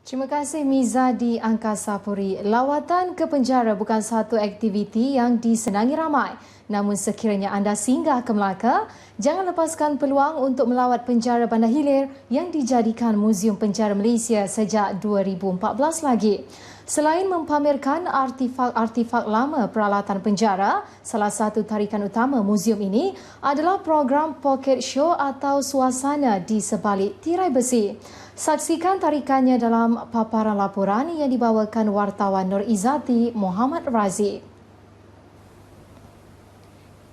Terima kasih Miza di Angkasa Puri. Lawatan ke penjara bukan satu aktiviti yang disenangi ramai. Namun sekiranya anda singgah ke Melaka, jangan lepaskan peluang untuk melawat penjara Bandar Hilir yang dijadikan Muzium Penjara Malaysia sejak 2014 lagi. Selain mempamerkan artifak-artifak lama peralatan penjara, salah satu tarikan utama muzium ini adalah program Pocket Show atau suasana di sebalik tirai besi. Saksikan tarikannya dalam paparan laporan yang dibawakan wartawan Nur Izzati Muhammad Razi.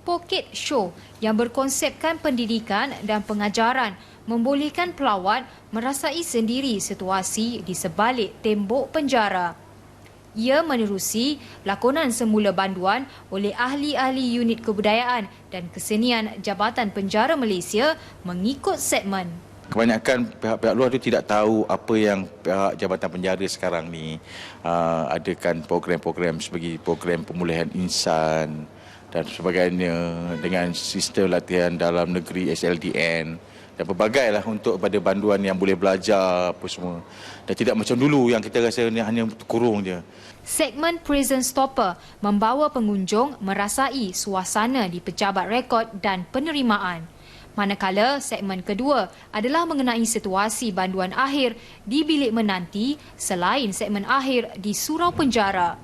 Pocket Show yang berkonsepkan pendidikan dan pengajaran membolehkan pelawat merasai sendiri situasi di sebalik tembok penjara. Ia menerusi lakonan semula banduan oleh ahli-ahli unit kebudayaan dan kesenian Jabatan Penjara Malaysia mengikut segmen. Kebanyakan pihak-pihak luar itu tidak tahu apa yang pihak Jabatan Penjara sekarang ni adakan program-program sebagai program pemulihan insan dan sebagainya dengan sistem latihan dalam negeri SLDN dan pelbagai lah untuk pada banduan yang boleh belajar apa semua. Dan tidak macam dulu yang kita rasa hanya kurung je. Segmen Prison Stopper membawa pengunjung merasai suasana di pejabat rekod dan penerimaan. Manakala segmen kedua adalah mengenai situasi banduan akhir di bilik menanti selain segmen akhir di surau penjara.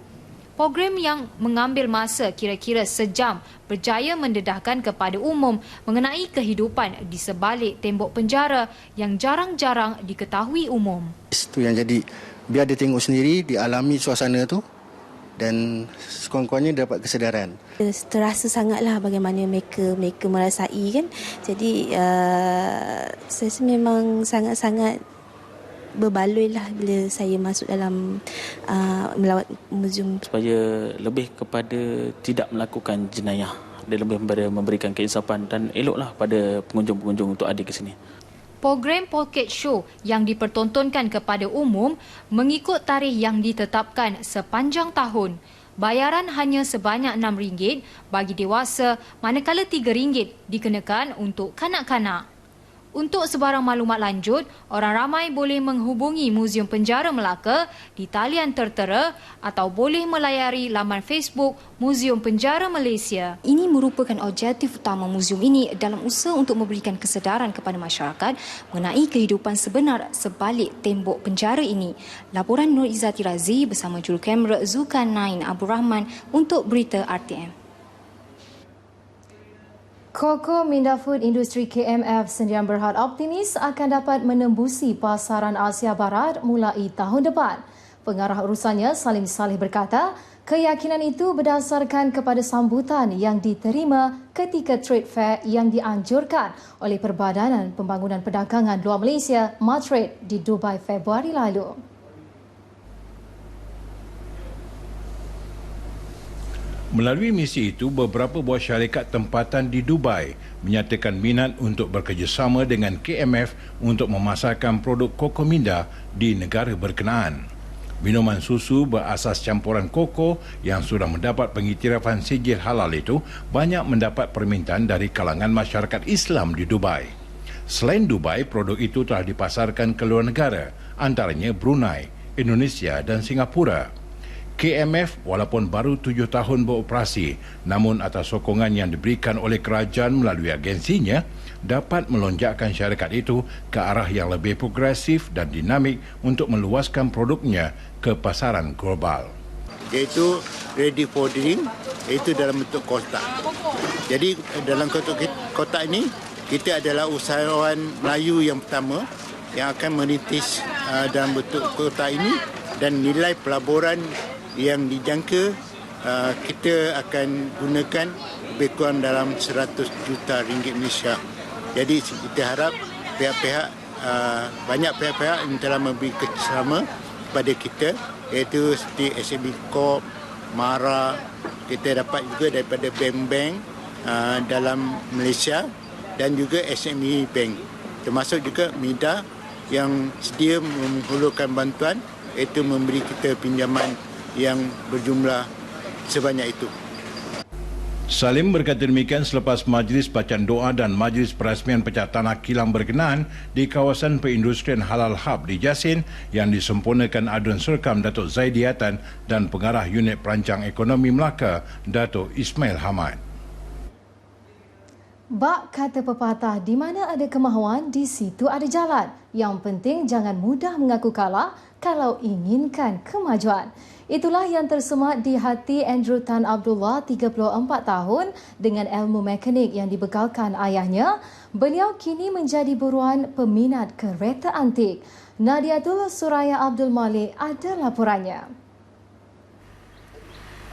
Program yang mengambil masa kira-kira sejam berjaya mendedahkan kepada umum mengenai kehidupan di sebalik tembok penjara yang jarang-jarang diketahui umum. Itu yang jadi, biar dia tengok sendiri, dialami suasana tu dan sekurang-kurangnya dapat kesedaran. Terasa sangatlah bagaimana mereka merasai kan. Jadi saya memang sangat-sangat berbaloi lah bila saya masuk dalam melawat muzium. Supaya lebih kepada tidak melakukan jenayah dan lebih kepada memberikan keinsapan dan eloklah pada pengunjung-pengunjung untuk ada ke sini. Program Pocket Show yang dipertontonkan kepada umum mengikut tarikh yang ditetapkan sepanjang tahun. Bayaran hanya sebanyak RM6 bagi dewasa manakala RM3 dikenakan untuk kanak-kanak. Untuk sebarang maklumat lanjut, orang ramai boleh menghubungi Muzium Penjara Melaka di talian tertera atau boleh melayari laman Facebook Muzium Penjara Malaysia. Ini merupakan objektif utama muzium ini dalam usaha untuk memberikan kesedaran kepada masyarakat mengenai kehidupan sebenar sebalik tembok penjara ini. Laporan Nur Izzati Razi bersama jurukamera Zulkarnain Abdul Rahman untuk Berita RTM. Koko Minda Food Industri KMF sendirian berhad optimis akan dapat menembusi pasaran Asia Barat mulai tahun depan. Pengarah urusannya Salim Saleh berkata, keyakinan itu berdasarkan kepada sambutan yang diterima ketika trade fair yang dianjurkan oleh Perbadanan Pembangunan Perdagangan Luar Malaysia (Matrade) di Dubai Februari lalu. Melalui misi itu, beberapa buah syarikat tempatan di Dubai menyatakan minat untuk bekerjasama dengan KMF untuk memasarkan produk Koko Minda di negara berkenaan. Minuman susu berasas campuran koko yang sudah mendapat pengiktirafan sijil halal itu banyak mendapat permintaan dari kalangan masyarakat Islam di Dubai. Selain Dubai, produk itu telah dipasarkan ke luar negara, antaranya Brunei, Indonesia dan Singapura. KMF walaupun baru 7 tahun beroperasi, namun atas sokongan yang diberikan oleh kerajaan melalui agensinya, dapat melonjakkan syarikat itu ke arah yang lebih progresif dan dinamik untuk meluaskan produknya ke pasaran global. Iaitu ready for drink, iaitu dalam bentuk kotak. Jadi dalam kotak ini, kita adalah usahawan Melayu yang pertama yang akan merintis dalam bentuk kotak ini dan nilai pelaburan yang dijangka kita akan gunakan lebih kurang dalam 100 juta ringgit Malaysia. Jadi kita harap pihak-pihak, banyak pihak-pihak yang telah memberi kerjasama kepada kita, iaitu seperti SME Corp, MARA, kita dapat juga daripada bank-bank dalam Malaysia dan juga SME Bank, termasuk juga MIDA yang sedia menghulurkan bantuan, iaitu memberi kita pinjaman yang berjumlah sebanyak itu. Salim berkata demikian selepas majlis bacaan doa dan majlis perasmian pecah tanah kilang berkenaan di kawasan perindustrian Halal Hub di Jasin yang disempurnakan aduan serkam Datuk Zaidiatan dan pengarah unit perancang ekonomi Melaka Datuk Ismail Hamad. Bak kata pepatah, di mana ada kemahuan, di situ ada jalan. Yang penting jangan mudah mengaku kalah kalau inginkan kemajuan. Itulah yang tersemat di hati Andrew Tan Abdullah, 34 tahun, dengan ilmu mekanik yang dibekalkan ayahnya. Beliau kini menjadi buruan peminat kereta antik. Nadiatul Suraya Abdul Malik ada laporannya.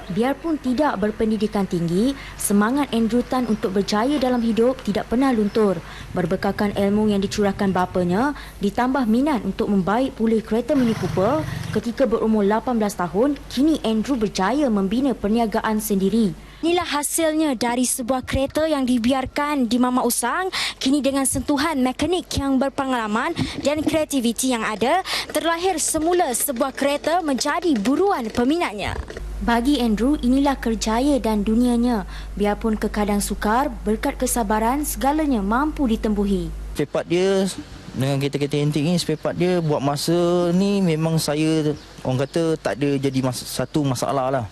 Biarpun tidak berpendidikan tinggi, semangat Andrew Tan untuk berjaya dalam hidup tidak pernah luntur. Berbekalkan ilmu yang dicurahkan bapanya, ditambah minat untuk membaik pulih kereta Mini Cooper, ketika berumur 18 tahun, kini Andrew berjaya membina perniagaan sendiri. Inilah hasilnya dari sebuah kereta yang dibiarkan di Mama Usang. Kini dengan sentuhan mekanik yang berpengalaman dan kreativiti yang ada, terlahir semula sebuah kereta menjadi buruan peminatnya. Bagi Andrew, inilah kerjaya dan dunianya. Biarpun kekadang sukar, berkat kesabaran, segalanya mampu ditembuhi. Spare part dia dengan kereta-kereta antik ni, spare part dia buat masa ni memang saya, orang kata, tak ada jadi satu masalah lah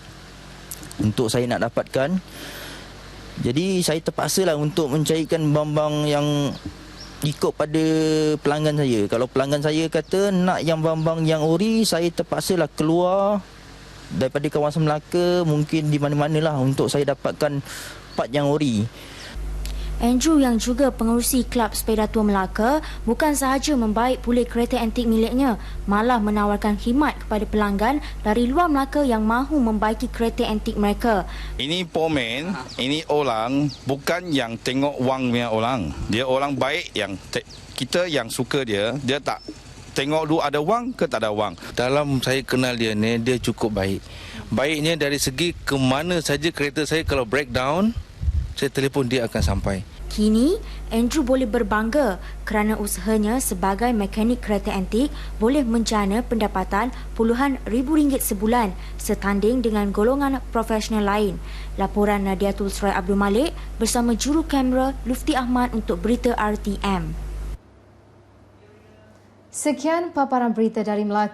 untuk saya nak dapatkan. Jadi saya terpaksa lah untuk mencarikan barang-barang yang ikut pada pelanggan saya. Kalau pelanggan saya kata nak yang barang-barang yang ori, saya terpaksa lah keluar daripada kawasan Melaka, mungkin di mana-mana lah untuk saya dapatkan part yang ori. Andrew yang juga pengerusi Kelab Sepeda Tua Melaka bukan sahaja membaik pulih kereta antik miliknya, malah menawarkan khidmat kepada pelanggan dari luar Melaka yang mahu membaiki kereta antik mereka. Ini pomen, ini orang bukan yang tengok wang punya orang. Dia orang baik yang kita yang suka dia tak tengok dulu ada wang ke tak ada wang. Dalam saya kenal dia ni, dia cukup baik. Baiknya dari segi ke mana saja kereta saya kalau breakdown, saya telefon dia akan sampai. Kini, Andrew boleh berbangga kerana usahanya sebagai mekanik kereta antik boleh menjana pendapatan puluhan ribu ringgit sebulan setanding dengan golongan profesional lain. Laporan Nadiatul Suraya Abdul Malik bersama juru kamera Lufti Ahmad untuk Berita RTM. Sekian paparan berita dari Melaka.